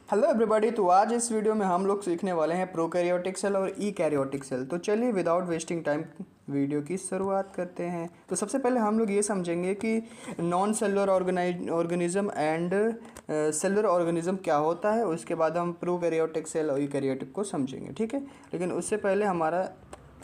Hello everybody. तो आज इस वीडियो में हम लोग सीखने वाले हैं प्रोकैरियोटिक सेल और ईकैरियोटिक सेल। तो चलिए विदाउट वेस्टिंग टाइम वीडियो की शुरुआत करते हैं। तो सबसे पहले हम लोग ये समझेंगे कि non cellular organism and cellular organism क्या होता है। उसके बाद हम प्रोकैरियोटिक सेल और ईकैरियोटिक को समझेंगे, ठीक है। लेकिन उससे पहले हमारा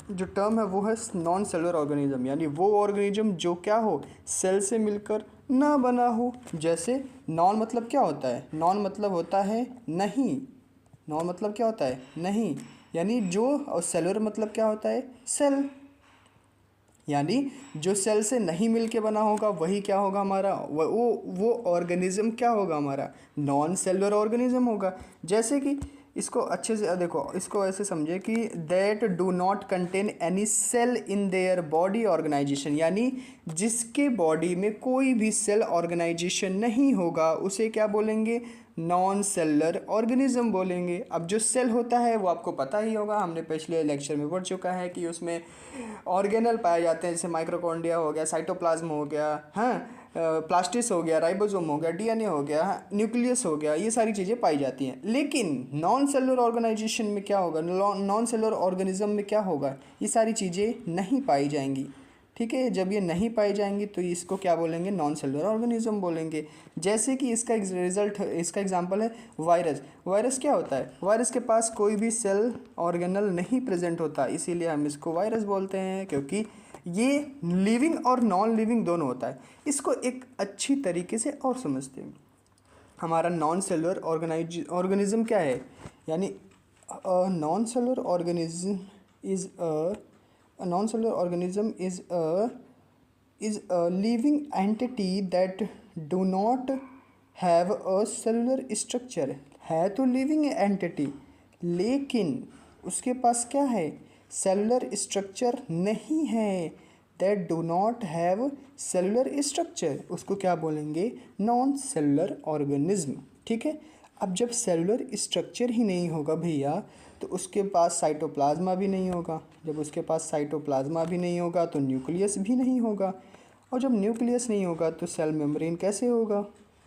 जो टर्म है वो है नॉन सेलुलर ऑर्गेनिज्म, यानी वो ऑर्गेनिज्म जो क्या हो, सेल से मिलकर ना बना हो। जैसे नॉन मतलब क्या होता है? नॉन मतलब होता है नहीं। नॉन मतलब क्या होता है? नहीं, यानी जो। और सेलुलर मतलब क्या होता है? सेल, यानी जो सेल से नहीं मिलके बना होगा वही क्या होगा हमारा, वो ऑर्गेनिज्म क्या होगा हमारा? नॉन सेलुलर ऑर्गेनिज्म होगा। जैसे कि इसको अच्छे से देखो, इसको ऐसे समझे कि that do not contain any cell in their body organisation, यानी जिसके बॉडी में कोई भी सेल ऑर्गेनाइजेशन नहीं होगा उसे क्या बोलेंगे? नॉन सेलुलर ऑर्गेनिज्म बोलेंगे। अब जो सेल होता है वो आपको पता ही होगा, हमने पिछले लेक्चर में पढ़ चुका है कि उसमें ऑर्गेनल पाए जाते हैं, जैसे माइक्रोकॉन्ड्रिया हो गया, साइटोप्लाज्म हो गया, हाँ, प्लास्टिस हो गया, राइबोसोम हो गया, डीएनए हो गया, न्यूक्लियस हो गया, ये सारी चीज़ें पाई जाती हैं। लेकिन नॉन सेलुलर ऑर्गेनाइजेशन में क्या होगा, नॉन सेलुलर ऑर्गेनिज्म में क्या होगा? ये सारी चीज़ें नहीं पाई जाएंगी, ठीक है। जब ये नहीं पाई जाएंगी तो इसको क्या बोलेंगे? नॉन सेलुलर ऑर्गेनिज्म बोलेंगे। जैसे कि इसका इसका एग्जांपल है वायरस। वायरस क्या होता है? वायरस के पास कोई भी सेल ऑर्गेनल नहीं प्रेजेंट होता, इसीलिए हम इसको वायरस बोलते हैं, क्योंकि ये लिविंग और नॉन लिविंग दोनों होता है। इसको एक अच्छी तरीके से और समझते हैं। हमारा नॉन सेलुलर ऑर्गेनिज्म क्या है? यानी non cellular organism is a non-cellular organism is a living entity that do not have a cellular structure। है तो लिविंग एंटिटी, लेकिन उसके पास क्या है? सेलुलर स्ट्रक्चर नहीं है। That do not have cellular structure, उसको क्या बोलेंगे? नॉन सेलुलर ऑर्गेनिज्म, ठीक है। अब जब सेलुलर स्ट्रक्चर ही नहीं होगा भैया, तो उसके पास साइटोप्लाज्मा भी नहीं होगा। जब उसके पास साइटोप्लाज्मा भी नहीं होगा तो न्यूक्लियस भी नहीं होगा, और जब न्यूक्लियस नहीं होगा तो सेल मेम्ब्रेन कैसे होगा?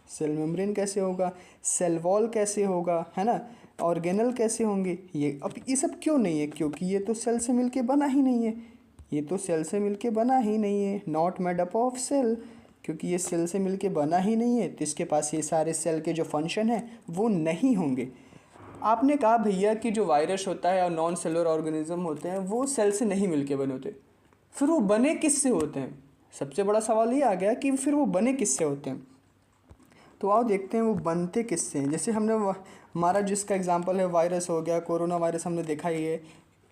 सेल मेम्ब्रेन कैसे होगा? सेल वॉल कैसे होगा, है ना? ऑर्गेनल कैसे होंगे? ये सब क्यों नहीं है? क्योंकि ये तो सेल से मिलके बना ही नहीं है। ये तो सेल से मिलके बना ही नहीं है, not made up of cell. क्योंकि ये सेल से मिलके बना ही नहीं है तो इसके पास ये सारे सेल के जो फंक्शन है वो नहीं होंगे। आपने कहा भैया कि जो वायरस होता है और नॉन सेलुलर ऑर्गेनिज्म होते हैं वो सेल से नहीं मिलके बने होते, फिर वो बने किससे होते हैं? सबसे बड़ा सवाल ये आ गया कि फिर वो बने किससे होते हैं। तो आओ देखते हैं वो बनते किससे हैं। जैसे हमने हमारा जिसका एग्जांपल है वायरस हो गया, कोरोना वायरस हमने देखा ही है।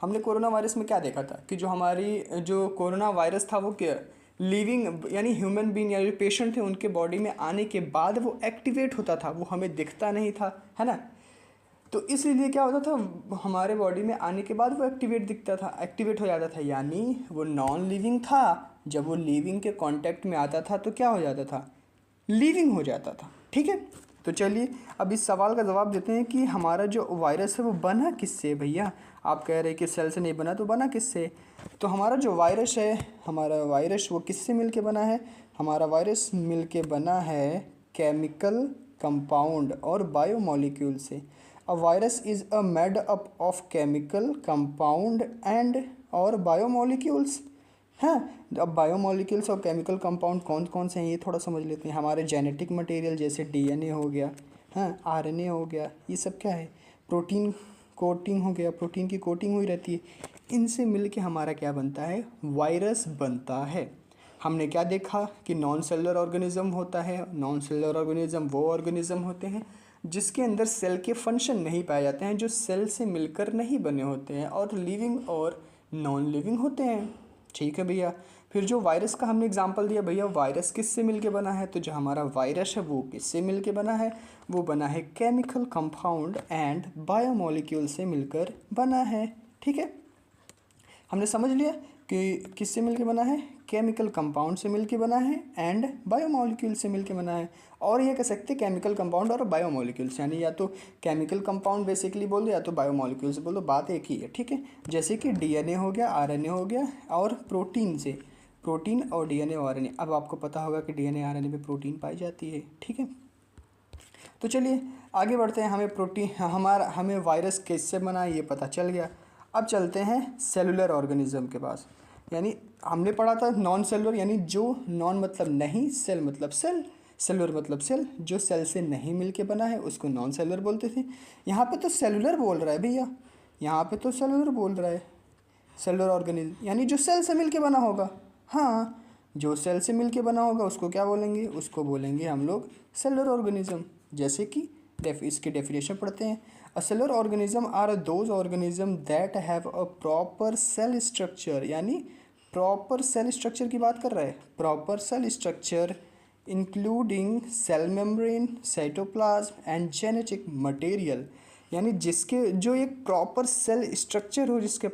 हमने कोरोना वायरस में क्या देखा था कि जो हमारी जो कोरोना वायरस था वो क्या, लिविंग यानी ह्यूमन बीइंग या जो पेशेंट थे उनके बॉडी में आने के बाद वो एक्टिवेट होता था, वो हमें दिखता नहीं था, है ना। तो इसलिए क्या होता था, हमारे बॉडी में आने के बाद वो एक्टिवेट हो जाता था, यानी वो नॉन लिविंग था। जब वो लिविंग के कांटेक्ट में आता था तो क्या हो जाता था? लिविंग हो जाता था, ठीक है। तो चलिए अब इस सवाल का जवाब देते हैं कि हमारा जो वायरस है वो बना किससे? भैया आप कह रहे हैं कि सेल से नहीं बना, तो बना किससे? तो हमारा जो वायरस है, हमारा वायरस वो किससे मिलके बना है? हमारा वायरस मिलके बना है केमिकल कंपाउंड और बायोमोलिक्यूल से। A virus is a made up of chemical compound and और बायोमोलिक्यूल्स। हाँ, अब बायोमोलिक्यूल्स और केमिकल कंपाउंड कौन कौन से हैं ये थोड़ा समझ लेते हैं। हमारे जेनेटिक मटेरियल जैसे डीएनए हो गया, हाँ, आरएनए हो गया, ये सब क्या है? प्रोटीन कोटिंग हो गया, प्रोटीन की कोटिंग हुई रहती है। इनसे मिलके हमारा क्या बनता है? वायरस बनता है। हमने क्या देखा कि नॉन सेलुलर ऑर्गेनिज्म होता है। नॉन सेलुलर ऑर्गेनिज्म वो ऑर्गेनिज्म होते हैं जिसके अंदर सेल के फंक्शन नहीं पाए जाते हैं, जो सेल से मिलकर नहीं बने होते हैं, और लिविंग और नॉन लिविंग होते हैं, ठीक है भैया। फिर जो वायरस का हमने एग्जांपल दिया, भैया वायरस किससे मिलके बना है? तो जो हमारा वायरस है वो किससे मिलके बना है? वो बना है केमिकल कंपाउंड एंड बायोमोलिक्यूल से मिलकर बना है, ठीक है। हमने समझ लिया कि किससे मिलके बना है? केमिकल कंपाउंड से मिलके बना है एंड बायोमोलिक्यूल से मिलके बना है। और ये कह सकते हैं केमिकल कंपाउंड और बायोमोलिक्यूल्स, यानी या तो केमिकल कंपाउंड बेसिकली बोल दो या तो बायोमोलिक्यूल्स बोल दो, बात एक ही है, ठीक है। जैसे कि डीएनए हो गया, आरएनए हो गया, और प्रोटीन से, प्रोटीन और डीएनए और आरएनए। अब आपको पता होगा कि डीएनए आरएनए में प्रोटीन पाई जाती है, ठीक है। तो चलिए आगे बढ़ते हैं, हमें वायरस किससे बना है ये पता चल गया। अब चलते हैं सेलुलर ऑर्गेनिज्म के पास। यानी हमने पढ़ा था नॉन सेलुलर, यानी जो नॉन मतलब नहीं, सेल मतलब सेल, सेलुलर मतलब सेल, जो सेल से नहीं मिलके बना है उसको नॉन सेलुलर बोलते थे। यहाँ पे तो सेलुलर बोल रहा है भैया, यहाँ पे तो सेलुलर बोल रहा है। सेलुलर ऑर्गेनिज्म यानी जो सेल से मिलके बना होगा। हाँ, जो सेल से मिलके बना होगा उसको क्या बोलेंगे, उसको बोलेंगे हम लोग सेलुलर ऑर्गेनिज्म। जैसे कि इसकी डेफिनेशन पढ़ते हैं। A cellular organism are those organism that have a proper cell structure, यानी प्रॉपर सेल स्ट्रक्चर की बात कर रहा है। Proper cell structure including cell membrane, cytoplasm and genetic material, यानी जिसके जो एक प्रॉपर सेल स्ट्रक्चर हो, जिसके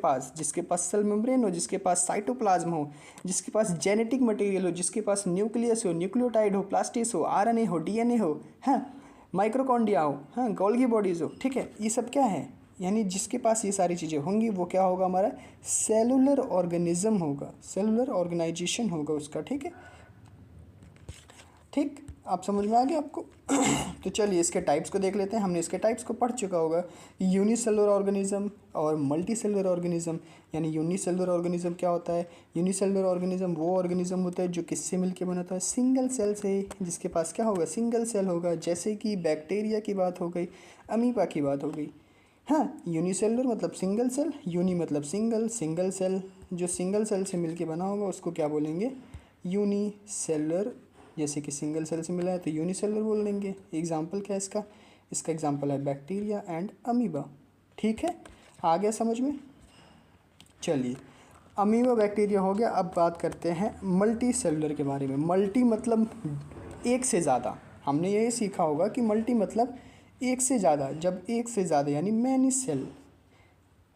पास सेल मेम्ब्रेन हो, जिसके पास साइटोप्लाज्म हो, जिसके पास जेनेटिक मटेरियल हो, जिसके पास न्यूक्लियस हो, न्यूक्लियोटाइड हो, प्लास्टिस हो, आरएनए हो, डीएनए हो, हाँ, माइक्रोकॉन्ड्रिया हो, हाँ, गोल्गी बॉडीज़ हो, ठीक है, ये सब क्या है, यानी जिसके पास ये सारी चीज़ें होंगी वो क्या होगा, हमारा सेलुलर ऑर्गेनिज्म होगा, सेलुलर ऑर्गेनाइजेशन होगा उसका। ठीक है, ठीक, आप समझ में आ गया आपको। तो चलिए इसके टाइप्स को देख लेते हैं। हमने इसके टाइप्स को पढ़ चुका होगा, यूनिसेलुलर ऑर्गेनिज्म और मल्टी सेलुलर ऑर्गेनिज्म। यानी यूनिसेलुलर ऑर्गेनिज्म क्या होता है, यूनिसेलुलर ऑर्गेनिज्म वो ऑर्गेनिज्म होता है जो किससे मिलके बना होता है, सिंगल सेल से, जिसके पास क्या होगा, सिंगल सेल होगा। जैसे कि बैक्टीरिया की बात हो गई, अमीबा की बात हो गई। हाँ, यूनिसेलुलर मतलब सिंगल सेल, यूनी मतलब सिंगल, सिंगल सेल, जो सिंगल सेल से मिलके बना होगा उसको क्या बोलेंगे, यूनिसेलुलर। जैसे कि सिंगल सेल से मिला है तो यूनिसेलुलर बोल देंगे। एग्जाम्पल क्या है इसका, इसका एग्जाम्पल है बैक्टीरिया एंड अमीबा। ठीक है, आ गया समझ में। चलिए, अमीबा बैक्टीरिया हो गया। अब बात करते हैं मल्टी सेलुलर के बारे में। मल्टी मतलब एक से ज़्यादा। हमने यही सीखा होगा कि मल्टी मतलब एक से ज़्यादा। जब एक से ज़्यादा यानी मैनी सेल,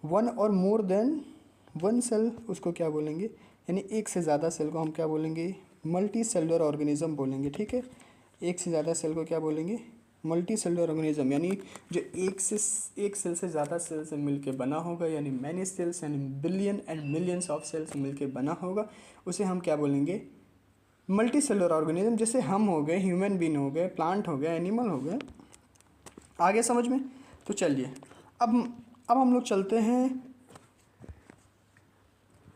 वन और मोर देन वन सेल, उसको क्या बोलेंगे, यानी एक से ज़्यादा सेल को हम क्या बोलेंगे, मल्टी सेलुलर ऑर्गेनिज्म बोलेंगे। ठीक है, एक से ज़्यादा सेल को क्या बोलेंगे, मल्टी सेलुलर ऑर्गेनिज्म। यानी जो एक सेल से ज़्यादा सेल से मिलके बना होगा, यानी मैनी सेल्स, यानी billion and millions of cell से मिलके बना होगा, उसे हम क्या बोलेंगे, मल्टी सेलुलर ऑर्गेनिज्म। जैसे हम हो गए, ह्यूमन बीन हो गए, प्लांट हो गया, एनिमल हो गए। आगे समझ में। तो चलिए अब हम लोग चलते हैं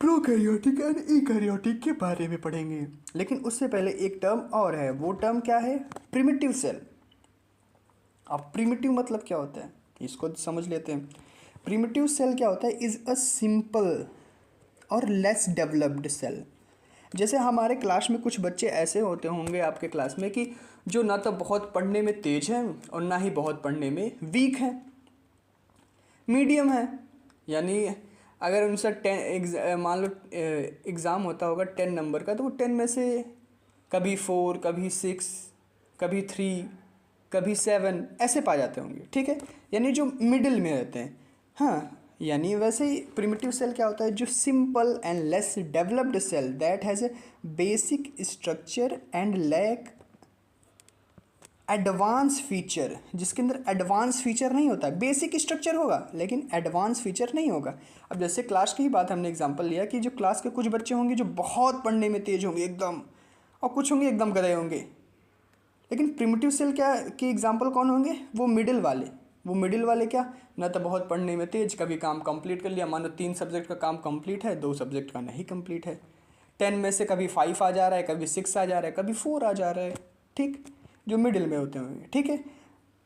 प्रोकैरियोटिक एंड यूकैरियोटिक के बारे में पढ़ेंगे। लेकिन उससे पहले एक टर्म और है, वो टर्म क्या है, प्रिमिटिव सेल। अब प्रिमिटिव मतलब क्या होता है इसको समझ लेते हैं। प्रिमिटिव सेल क्या होता है, इज़ अ सिंपल और लेस डेवलप्ड सेल। जैसे हमारे क्लास में कुछ बच्चे ऐसे होते होंगे आपके क्लास में कि जो ना तो बहुत पढ़ने में तेज हैं और ना ही बहुत पढ़ने में वीक हैं, मीडियम है। यानी अगर उनसे 10 मान लो एग्ज़ाम होता होगा 10 नंबर का, तो वो 10 में से कभी 4, कभी 6, कभी 3, कभी 7 ऐसे पा जाते होंगे। ठीक है, यानी जो मिडिल में रहते हैं। हाँ, यानी वैसे ही प्रिमिटिव सेल क्या होता है, जो simple and less developed cell that has a basic structure and lack advance feature, जिसके अंदर एडवांस फीचर नहीं होता, बेसिक स्ट्रक्चर होगा लेकिन एडवांस फीचर नहीं होगा। अब जैसे क्लास की ही बात हमने एग्जांपल लिया कि जो क्लास के कुछ बच्चे होंगे जो बहुत पढ़ने में तेज होंगे एकदम, और कुछ होंगे एकदम गधे होंगे। लेकिन प्रिमिटिव सेल क्या की एग्जांपल कौन होंगे, वो मिडिल वाले। वो मिडिल वाले क्या, ना तो बहुत पढ़ने में तेज, कभी काम कंप्लीट कर लिया, मान लो 3 सब्जेक्ट का काम कंप्लीट है, 2 सब्जेक्ट का नहीं कंप्लीट है। 10 में से कभी 5 आ जा रहा है, कभी 6 आ जा रहा है, कभी 4 आ जा रहा है। ठीक, जो मिडिल में होते होंगे। ठीक है,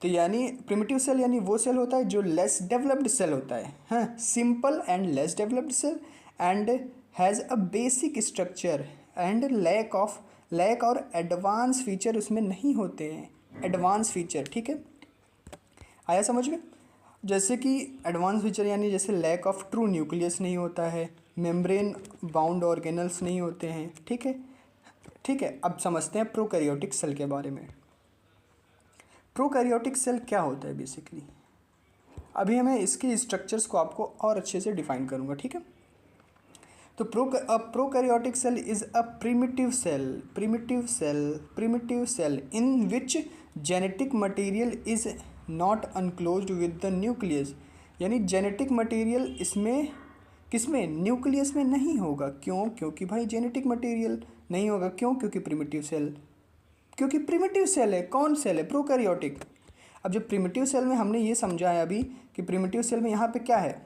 तो यानी प्रिमिटिव सेल यानी वो सेल होता है जो लेस डेवलप्ड सेल होता है। हाँ, simple and less developed cell and has a basic structure and lack और एडवांस फीचर उसमें नहीं होते हैं, एडवांस फीचर। ठीक है, आया समझ में। जैसे कि एडवांस फीचर यानी जैसे लैक ऑफ ट्रू न्यूक्लियस नहीं होता है, मेम्ब्रेन बाउंड ऑर्गेनल्स नहीं होते हैं। ठीक है, ठीक है, अब समझते हैं प्रोकैरियोटिक सेल के बारे में। प्रोकैरियोटिक सेल क्या होता है बेसिकली, अभी मैं इसके स्ट्रक्चर्स को आपको और अच्छे से डिफाइन करूँगा। ठीक है, तो prokaryotic cell is a primitive cell in which genetic material is not unclosed with the nucleus. यानी जेनेटिक मटेरियल इसमें किसमें, न्यूक्लियस में नहीं होगा। क्यों, क्योंकि भाई जेनेटिक मटेरियल नहीं होगा। क्यों, क्योंकि प्रिमिटिव सेल है। कौन सेल है, प्रोकैरियोटिक। अब जो प्रिमिटिव सेल में हमने ये समझा है अभी कि प्रिमिटिव सेल में यहाँ पे क्या है,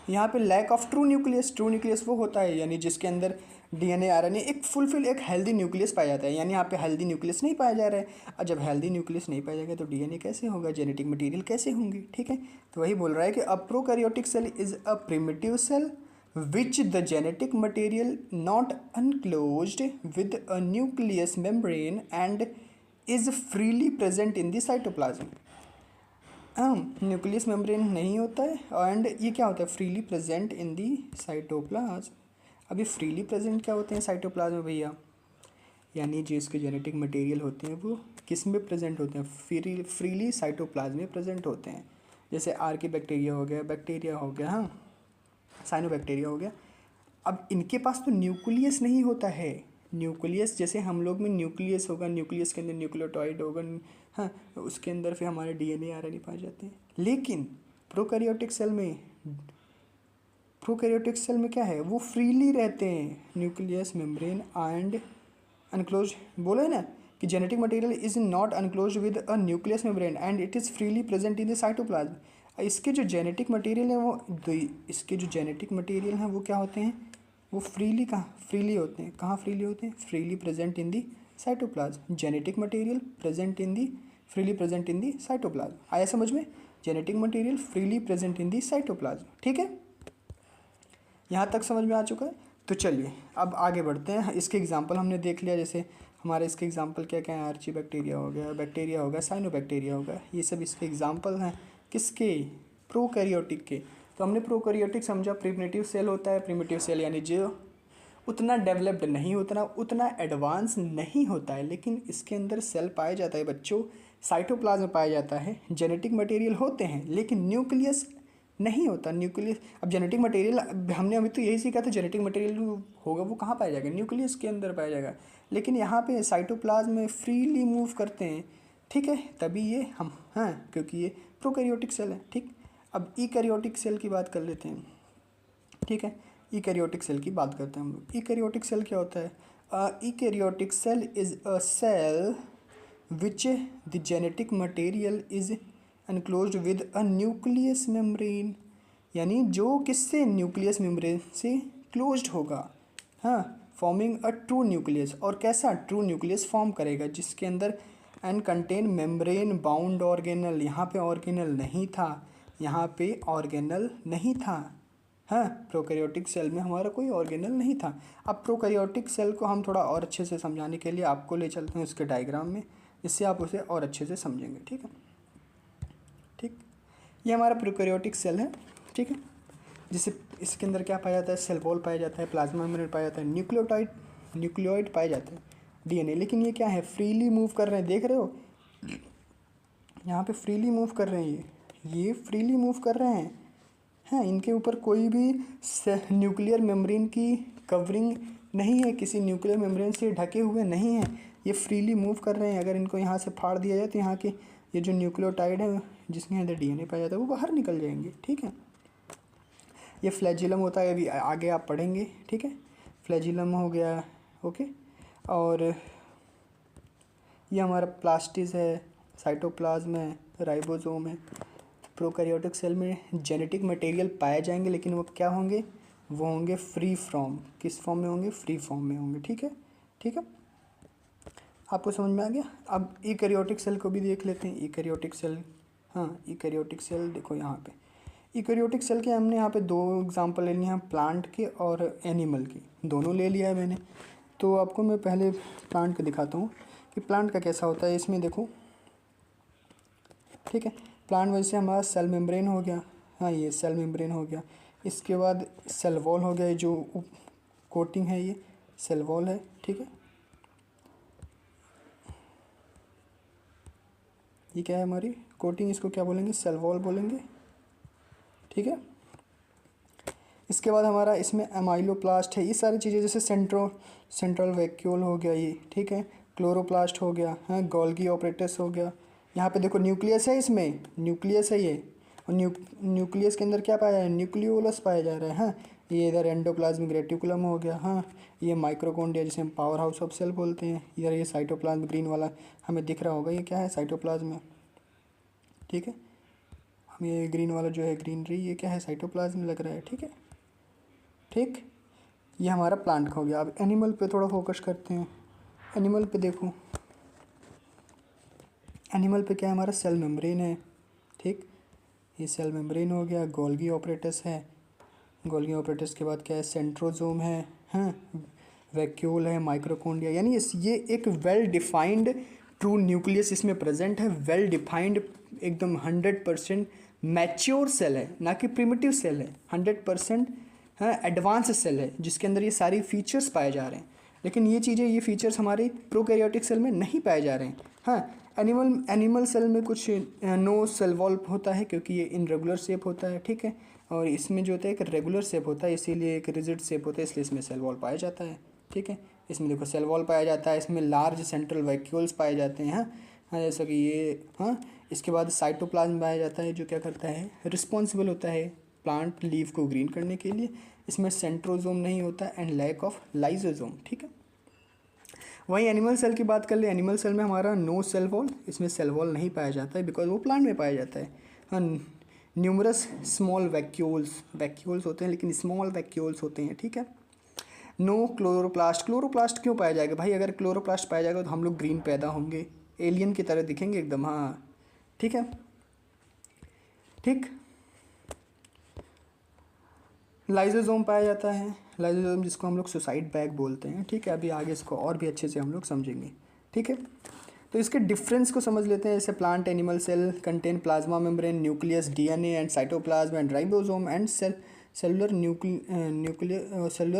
यहाँ पे lack of true nucleus. True nucleus वो होता है यानी जिसके अंदर डीएनए आरएनए एक फुलफिल एक हेल्दी न्यूक्लियस पाया जाता है, यानी यहाँ पे हेल्दी न्यूक्लियस नहीं पाया जा रहा है। और जब हेल्दी न्यूक्लियस नहीं पाया जाएगा तो डीएनए कैसे होगा, जेनेटिक मटेरियल कैसे होंगे, ठीक है। तो वही बोल रहा है कि a prokaryotic cell is a primitive cell which the genetic material not enclosed with a nucleus membrane and is freely present in the cytoplasm। Nucleus membrane नहीं होता है एंड ये क्या होता है, freely present in the cytoplasm. अभी freely present क्या होते हैं साइटोप्लाज्म में भैया, यानी जो इसके जेनेटिक मटेरियल होते हैं वो किस में प्रेजेंट होते हैं, फ्रीली साइटोप्लाज्म में प्रेजेंट होते हैं। जैसे आर्की बैक्टीरिया हो गया, हाँ साइनोबैक्टीरिया हो गया। अब इनके पास तो न्यूक्लियस नहीं होता है, न्यूक्लियस जैसे हम लोग में न्यूक्लियस होगा, न्यूक्लियस के अंदर न्यूक्लियोटाइड होगा, हाँ उसके अंदर फिर हमारे डीएनए आरएनए पाए जाते हैं। लेकिन प्रोकैरियोटिक सेल में क्या है, वो फ्रीली रहते हैं, न्यूक्लियस मेम्ब्रेन एंड अनक्लोज। बोले ना कि genetic material is not unclose with a nucleus membrane and it is freely present in the cytoplasm. इसके जो जेनेटिक मटेरियल हैं वो क्या होते हैं, वो फ्रीली होते हैं, freely present in the cytoplasm. Genetic material freely present in the cytoplasm. आया समझ में, genetic material freely present in the cytoplasm, ठीक है। यहाँ तक समझ में आ चुका है। तो चलिए अब आगे बढ़ते हैं। इसके एग्जाम्पल हमने देख लिया, जैसे हमारे इसके एग्जाम्पल क्या क्या हैं, आर्ची बैक्टीरिया हो गया, साइनोबैक्टीरिया हो गया, ये सब इसके एग्जाम्पल हैं किसके, प्रोकैरियोटिक के। तो हमने प्रोकैरियोटिक समझा, प्रिमिटिव सेल होता है। प्रिमिटिव सेल यानी जो उतना डेवलप्ड नहीं, उतना एडवांस नहीं होता है, लेकिन इसके अंदर सेल पाया जाता है बच्चों, साइटोप्लाज्म पाया जाता है, जेनेटिक मटेरियल होते हैं लेकिन न्यूक्लियस नहीं होता। न्यूक्लियस अब जेनेटिक मटेरियल हमने अभी तो यही सीखा था, जेनेटिक मटेरियल होगा वो कहाँ पाया जाएगा, न्यूक्लियस के अंदर पाया जाएगा। लेकिन यहाँ पे साइटोप्लाज्म में फ्रीली मूव करते हैं, ठीक है, तभी ये हम हाँ क्योंकि ये प्रोकैरियोटिक सेल है, ठीक। अब ईकैरियोटिक सेल की बात कर लेते हैं, ठीक है। ईकैरियोटिक सेल की बात करते हैं हम लोग। ईकैरियोटिक सेल क्या होता है, eukaryotic cell is a cell which the genetic material is enclosed with a nucleus membrane, यानी जो किससे, न्यूक्लियस मेम्ब्रेन से क्लोज्ड होगा, हाँ, फॉर्मिंग अ ट्रू न्यूक्लियस। और कैसा ट्रू न्यूक्लियस फॉर्म करेगा, जिसके अंदर and contain membrane bound organelle. यहाँ पे ऑर्गेनल नहीं था, हाँ प्रोकैरियोटिक सेल में हमारा कोई ऑर्गेनल नहीं था। अब प्रोकैरियोटिक सेल को हम थोड़ा और अच्छे से समझाने के लिए आपको ले चलते हैं उसके डायग्राम में, जिससे आप उसे और अच्छे से समझेंगे, ठीक है। ठीक, ये हमारा प्रोकैरियोटिक सेल है, ठीक है। जिसे इसके अंदर क्या पाया जाता है, सेल वॉल पाया जाता है, प्लाज्मा मेम्ब्रेन पाया जाता है, न्यूक्लियोइड पाए जाते हैं, डीएनए। लेकिन ये क्या है, फ्रीली मूव कर रहे हैं, देख रहे हो यहाँ पे फ्रीली मूव कर रहे हैं, ये फ्रीली मूव कर रहे हैं, हाँ। इनके ऊपर कोई भी न्यूक्लियर मेम्ब्रेन की कवरिंग नहीं है, किसी न्यूक्लियर मेम्ब्रेन से ढके हुए नहीं हैं, ये फ्रीली मूव कर रहे हैं। अगर इनको यहाँ से फाड़ दिया जाए तो यहाँ के ये जो न्यूक्लियोटाइड है जिसके अंदर डीएनए पाया जाता है वो बाहर निकल जाएंगे, ठीक है। ये फ्लैजिलम होता है, अभी आगे आप पढ़ेंगे, ठीक है। फ्लैजिलम हो गया, ओके। और ये हमारा प्लास्टिस है, साइटोप्लाज्म है, राइबोसोम है। प्रोकैरियोटिक सेल में जेनेटिक मटेरियल पाए जाएंगे, लेकिन वो क्या होंगे, वो होंगे फ्री फ्रॉम, किस फॉर्म में होंगे, फ्री फॉर्म में होंगे, ठीक है, ठीक है। आपको समझ में आ गया। अब ईकैरियोटिक सेल को भी देख लेते हैं। ईकैरियोटिक सेल, हाँ ईकैरियोटिक सेल देखो यहाँ पे, ईकैरियोटिक सेल के हमने यहाँ पे दो एग्जांपल ले लिए हैं, प्लांट के और एनिमल के, दोनों ले लिया है मैंने। तो आपको मैं पहले प्लांट का दिखाता हूँ कि प्लांट का कैसा होता है। इसमें देखो, ठीक है, प्लांट वजह से हमारा सेल मेम्ब्रेन हो गया, हाँ ये सेल मेम्ब्रेन हो गया। इसके बाद सेल वॉल हो गया, जो कोटिंग है ये सेल वॉल है, ठीक है। ये क्या है हमारी कोटिंग, इसको क्या बोलेंगे, सेल वॉल बोलेंगे, ठीक है। इसके बाद हमारा इसमें एमाइलोप्लास्ट है, ये सारी चीज़ें, जैसे सेंट्रल वैक्यूल हो गया ये, ठीक है, क्लोरोप्लास्ट हो गया, हाँ गोल्गी ऑपरेटस हो गया। यहाँ पे देखो न्यूक्लियस है, इसमें न्यूक्लियस है ये, और न्यूक्लियस के अंदर क्या पाया है, न्यूक्लियोलस पाया जा रहा है, हाँ। ये इधर एंडोप्लाज्मिक रेटिकुलम हो गया, हाँ। ये माइक्रोकोन्ड्रिया जिसे हम पावर हाउस ऑफ सेल बोलते हैं। इधर ये साइटोप्लाज्म ग्रीन वाला हमें दिख रहा होगा, ये क्या है, साइटोप्लाज्म है, ठीक है। हम ये ग्रीन वाला जो है ग्रीनरी, ये क्या है, साइटोप्लाज्म लग रहा है, ठीक है। ठीक, ये हमारा प्लांट का हो गया। अब एनिमल पे थोड़ा फोकस करते हैं। एनिमल पे देखो, एनिमल पे क्या है, हमारा सेल मेम्ब्रेन है, ठीक। ये सेल मेम्ब्रेन हो गया। गोल्गी ऑपरेटस है, गोल्गी ऑपरेटस के बाद क्या है, सेंट्रोजोम है, हाँ, वैक्यूल है, माइक्रोकोंडिया, यानी ये एक वेल डिफाइंड ट्रू न्यूक्लियस इसमें प्रेजेंट है। वेल डिफाइंड एकदम 100% मैच्योर सेल है, ना कि प्रिमिटिव सेल है। 100% हाँ एडवांस सेल है जिसके अंदर ये सारी फीचर्स पाए जा रहे हैं। लेकिन ये चीज़ें, ये फीचर्स हमारे प्रोकैरियोटिक सेल में नहीं पाए जा रहे हैं। हाँ, एनिमल सेल में कुछ नो सेल वॉल होता है क्योंकि ये इनरेगुलर शेप होता है, ठीक है। और इसमें जो होता है एक रेगुलर शेप होता है, इसीलिए एक रिजिड शेप होता है, इसलिए इसमें सेल वॉल पाया जाता है, ठीक है। इसमें देखो सेल वॉल पाया जाता है, इसमें लार्ज सेंट्रल वैक्यूल्स पाए जाते हैं, हाँ, जैसा कि ये, हाँ। इसके बाद साइटोप्लाज्म पाया जाता है जो क्या करता है, रिस्पॉन्सिबल होता है प्लांट लीफ को ग्रीन करने के लिए। इसमें सेंट्रोजोम नहीं होता एंड लैक ऑफ लाइजोजोम, ठीक है। वहीं एनिमल सेल की बात कर ले, एनिमल सेल में हमारा नो सेल वॉल, इसमें सेल वॉल नहीं पाया जाता है बिकॉज वो प्लांट में पाया जाता है। हाँ, न्यूमरस स्मॉल वैक्यूल्स होते हैं, लेकिन स्मॉल वैक्यूल्स होते हैं, ठीक है। नो क्लोरोप्लास्ट, क्लोरोप्लास्ट क्यों पाया जाएगा भाई, अगर क्लोरोप्लास्ट पाया जाएगा तो हम लोग ग्रीन पैदा होंगे, एलियन की तरह दिखेंगे एकदम, हाँ, ठीक है, ठीक। लाइजोजोम पाया जाता है, लाइजोजोम जिसको हम लोग सुसाइड बैग बोलते हैं, ठीक है। अभी आगे इसको और भी अच्छे से हम लोग समझेंगे, ठीक है। तो इसके डिफरेंस को समझ लेते हैं। जैसे plant animal cell contain plasma membrane, nucleus, DNA and cytoplasm and ribosome and cellular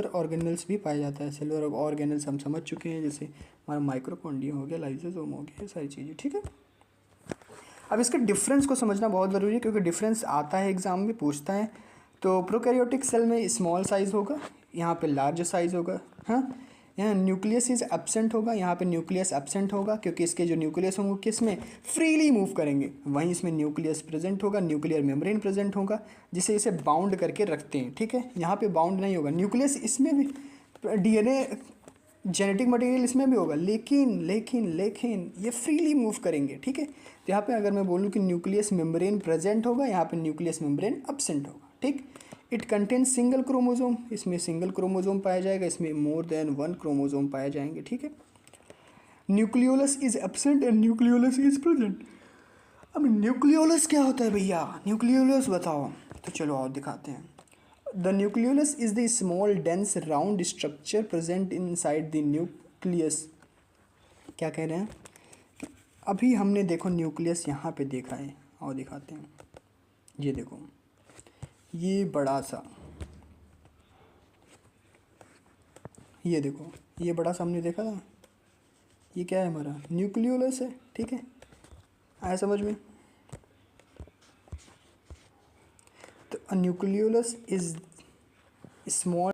organelles भी पाया जाता है। सेलुलर ऑर्गेनल्स हम समझ चुके हैं, जैसे हमारा माइक्रोकॉन्ड्रिया हो गया, लाइजोसोम हो गया, ये सारी चीज़ें, ठीक है। अब इसके डिफरेंस को समझना बहुत ज़रूरी है क्योंकि डिफरेंस आता है एग्जाम में, पूछता है। तो प्रोकैरियोटिक सेल में स्मॉल साइज़ होगा, यहाँ पे लार्ज साइज़ होगा, हाँ। यहाँ न्यूक्लियस इज एब्सेंट होगा, यहाँ पे न्यूक्लियस एब्सेंट होगा क्योंकि इसके जो न्यूक्लियस होंगे किस में फ्रीली मूव करेंगे। वहीं इसमें न्यूक्लियस प्रेजेंट होगा, न्यूक्लियर मेम्ब्रेन प्रेजेंट होगा जिसे इसे बाउंड करके रखते हैं, ठीक है। यहाँ पे बाउंड नहीं होगा, न्यूक्लियस इसमें भी, डीएनए जेनेटिक मटेरियल इसमें भी होगा, लेकिन लेकिन लेकिन ये फ्रीली मूव करेंगे, ठीक है। तो यहाँ पे अगर मैं बोलूँ कि न्यूक्लियस मेम्ब्रेन प्रेजेंट होगा, यहाँ पे न्यूक्लियस मेम्ब्रेन एब्सेंट होगा, ठीक। इट कंटेन सिंगल क्रोमोजोम, इसमें सिंगल क्रोमोजोम पाया जाएगा, इसमें मोर देन 1 क्रोमोजोम पाए जाएंगे, ठीक है। Nucleolus is absent and nucleolus is present. अब न्यूक्लियोलस क्या होता है भैया, न्यूक्लियोलस बताओ, तो चलो और दिखाते हैं। The nucleolus is the small dense round structure present inside the nucleus. क्या कह रहे हैं, अभी हमने देखो न्यूक्लियस यहाँ पे देखा है, और दिखाते हैं। ये देखो, ये बड़ा सा, ये देखो, ये बड़ा सा हमने देखा था, ये क्या है, हमारा न्यूक्लियोलस है, ठीक है। आया समझ में। तो न्यूक्लियोलस इज स्मॉल